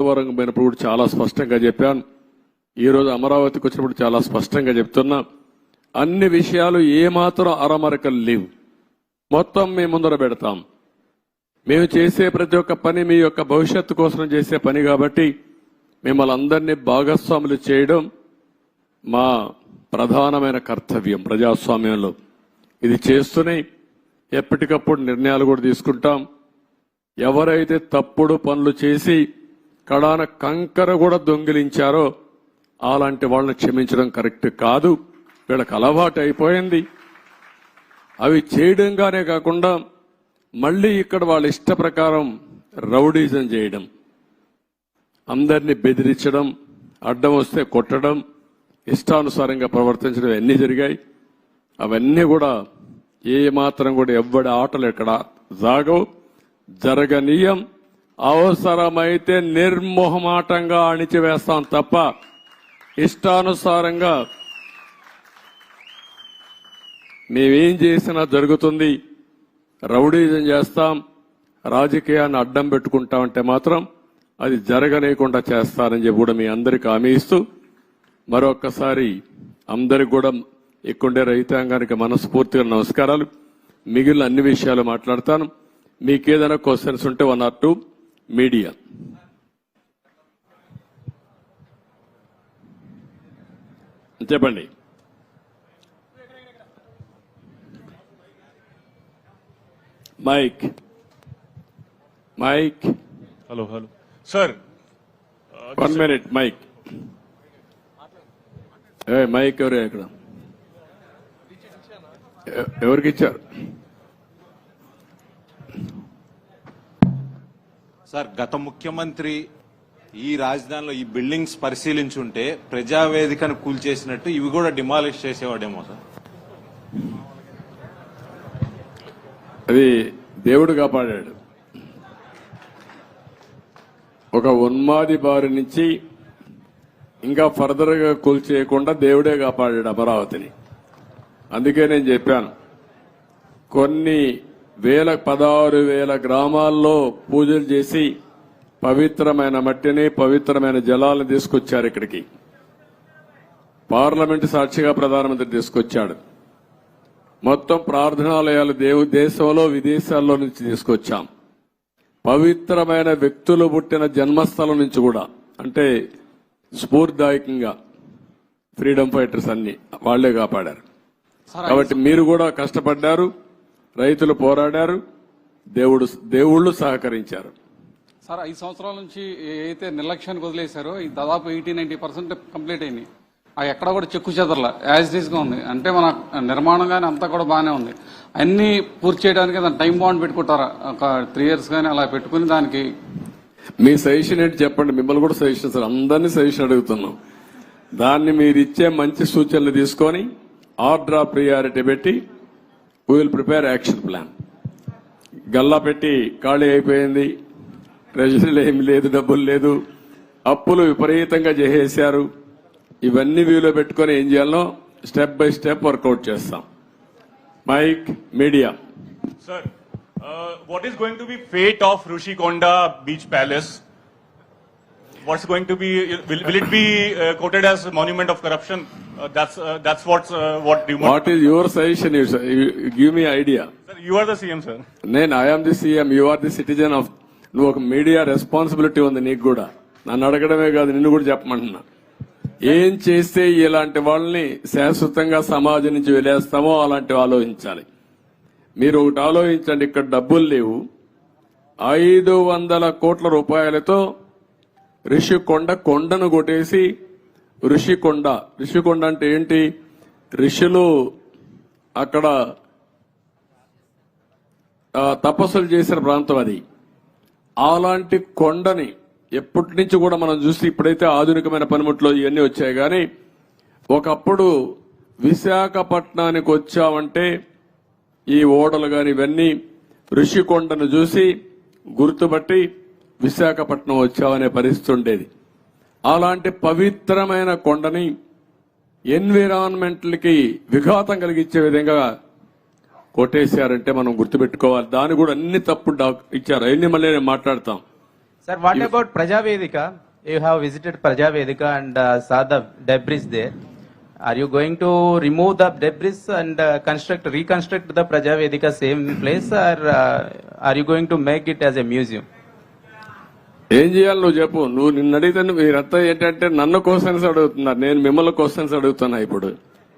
వరం పోయినప్పుడు కూడా చాలా స్పష్టంగా చెప్పాను. ఈరోజు అమరావతికి వచ్చినప్పుడు చాలా స్పష్టంగా చెప్తున్నా. అన్ని విషయాలు ఏమాత్రం అరమరకలు లేవు. మొత్తం మేము ముందర పెడతాం. మేము చేసే ప్రతి ఒక్క పని మీ యొక్క భవిష్యత్తు కోసం చేసే పని కాబట్టి మిమ్మల్ని అందరినీ భాగస్వాములు చేయడం మా ప్రధానమైన కర్తవ్యం ప్రజాస్వామ్యంలో. ఇది చేస్తూనే ఎప్పటికప్పుడు నిర్ణయాలు కూడా తీసుకుంటాం. ఎవరైతే తప్పుడు పనులు చేసి కడాన కంకర కూడా దొంగిలించారో అలాంటి వాళ్ళని క్షమించడం కరెక్ట్ కాదు. వీళ్ళకి అలవాటు అయిపోయింది. అవి చేయడంగానే కాకుండా మళ్ళీ ఇక్కడ వాళ్ళ ఇష్ట ప్రకారం రౌడీజం చేయడం, అందరినీ బెదిరించడం, అడ్డం వస్తే కొట్టడం, ఇష్టానుసారంగా ప్రవర్తించడం అన్నీ జరిగాయి. అవన్నీ కూడా ఏ మాత్రం కూడా ఎవ్వడి ఆటలు ఎక్కడ సాగవు, జరగనీయం. అవసరమైతే నిర్మోహమాటంగా అణిచివేస్తాం తప్ప ఇష్టానుసారంగా మేమేం చేసినా జరుగుతుంది. రౌడీజం చేస్తాం, రాజకీయాన్ని అడ్డం పెట్టుకుంటామంటే మాత్రం అది జరగనీయకుండా చేస్తారని చెప్పి కూడా మీ అందరికీ హామీ ఇస్తూ మరొక్కసారి అందరికి కూడా ఇక్కడుండే రైతాంగానికి మనస్ఫూర్తిగా నమస్కారాలు. మిగిలిన అన్ని విషయాలు మాట్లాడతాను. మీకేదైనా క్వశ్చన్స్ ఉంటే 1 or 2 మీడియా. చెప్పండి. Mic mic hello sir, 1 minute mic. Mic ఎవరు ఇక్కడ ఎవరికి ఇచ్చారు? సార్, గత ముఖ్యమంత్రి ఈ రాజధానిలో ఈ బిల్డింగ్స్ పరిశీలించుంటే ప్రజావేదికను కూల్చేసినట్టు ఇవి కూడా డిమాలిష్ చేసేవాడేమో సార్. అది దేవుడు కాపాడాడు. ఒక ఉన్మాది బారి నుంచి ఇంకా ఫర్దర్ గా కూల్చేయకుండా దేవుడే కాపాడాడు అమరావతిని. అందుకే నేను చెప్పాను, కొన్ని 16,000 గ్రామాల్లో పూజలు చేసి పవిత్రమైన మట్టిని, పవిత్రమైన జలాలను తీసుకొచ్చారు ఇక్కడికి. పార్లమెంటు సాక్షిగా ప్రధానమంత్రి తీసుకొచ్చాడు. మొత్తం ప్రార్థనాలయాలు దేశంలో విదేశాల్లో నుంచి తీసుకొచ్చాం. పవిత్రమైన వ్యక్తులు పుట్టిన జన్మస్థలం నుంచి కూడా, అంటే స్ఫూర్తిదాయకంగా ఫ్రీడమ్ ఫైటర్స్ అన్ని వాళ్లే కాపాడారు. కాబట్టి మీరు కూడా కష్టపడ్డారు, రైతులు పోరాడారు, దేవుళ్ళు సహకరించారు. సార్, 5 సంవత్సరాల నుంచి ఏదైతే నిర్లక్ష్యానికి వదిలేశారో ఈ దాదాపు 80-90% కంప్లీట్ అయింది. అవి ఎక్కడ కూడా చెక్కు చెదరలా, యాజ్ ఇట్ గా ఉంది. అంటే మన నిర్మాణం కానీ అంతా కూడా బాగానే ఉంది. అన్ని పూర్తి చేయడానికి దాని టైం బాండ్ పెట్టుకుంటారా? ఒక 3 years కానీ అలా పెట్టుకుని దానికి మీ సజెషన్ ఏంటి చెప్పండి. మిమ్మల్ని కూడా సజెషన్ సార్, అందరినీ సజెషన్ అడుగుతున్నాం. దాన్ని మీరు ఇచ్చే మంచి సూచనలు తీసుకొని ఆర్డర్ ఆఫ్ ప్రియారిటీ పెట్టి we will prepare action plan. Galla పెట్టి ఖాళీ అయిపోయింది, ట్రెజరీలో ఏమి లేదు, డబ్బులు లేదు, అప్పులు విపరీతంగా చేసేశారు. ఇవన్నీ వ్యూలో పెట్టుకుని ఏం చేయాలో స్టెప్ బై స్టెప్ వర్కౌట్ చేస్తాం. Mic media. Sir, what is going to be fate of Rushikonda Beach Palace? What's going to be? Will it be quoted as a monument of corruption? That's what do you want? What is your suggestion? You give me idea. Sir, you are the CM, sir. I am the CM. You are the citizen of. నువ్వు ఒక media responsibility ఉంది నీకు కూడా. నన్ను అడగడమే కాదు, నిన్ను కూడా చెప్పమంటున్నా. ఏం చేస్తే ఇలాంటి వాళ్ళని శాశ్వతంగా సమాజం నుంచి వెలేస్తామో అలాంటివి ఆలోచించాలి. మీరు ఒకటి ఆలోచించండి, ఇక్కడ డబ్బులు లేవు. 500 కోట్ల రూపాయలతో కొండను కొట్టేసి ఋషికొండ అంటే ఏంటి? ఋషులు అక్కడ తపస్సులు చేసిన ప్రాంతం అది. అలాంటి కొండని ఎప్పటి నుంచి కూడా మనం చూసి, ఇప్పుడైతే ఆధునికమైన పనిముట్లు ఇవన్నీ వచ్చాయి, కానీ ఒకప్పుడు విశాఖపట్నానికి వచ్చామంటే ఈ ఓడలు గాని ఇవన్నీ ఋషికొండను చూసి గుర్తుపట్టి విశాఖపట్నం వచ్చామనే పరిస్థితి ఉండేది. అలాంటి పవిత్రమైన కొండని ఎన్విరాన్మెంట్లకి విఘాతం కలిగించే విధంగా కొట్టేశారంటే మనం గుర్తుపెట్టుకోవాలి. దాని కూడా అన్ని తప్పుడు ఇచ్చారు. అవన్నీ మళ్ళీ నేను మాట్లాడతాం. Sir, what about Prajavedika? You have visited Prajavedika and saw the debris there. Are you going to remove the debris and reconstruct the Prajavedika same place, or are you going to make it as a museum? ఏం చేయాలి నువ్వు చెప్పు. నువ్వు నిన్ను అడిగితే మీరంతా ఏంటంటే నన్ను క్వశ్చన్స్ అడుగుతున్నారు, నేను మిమ్మల్ని క్వశ్చన్స్ అడుగుతున్నా ఇప్పుడు.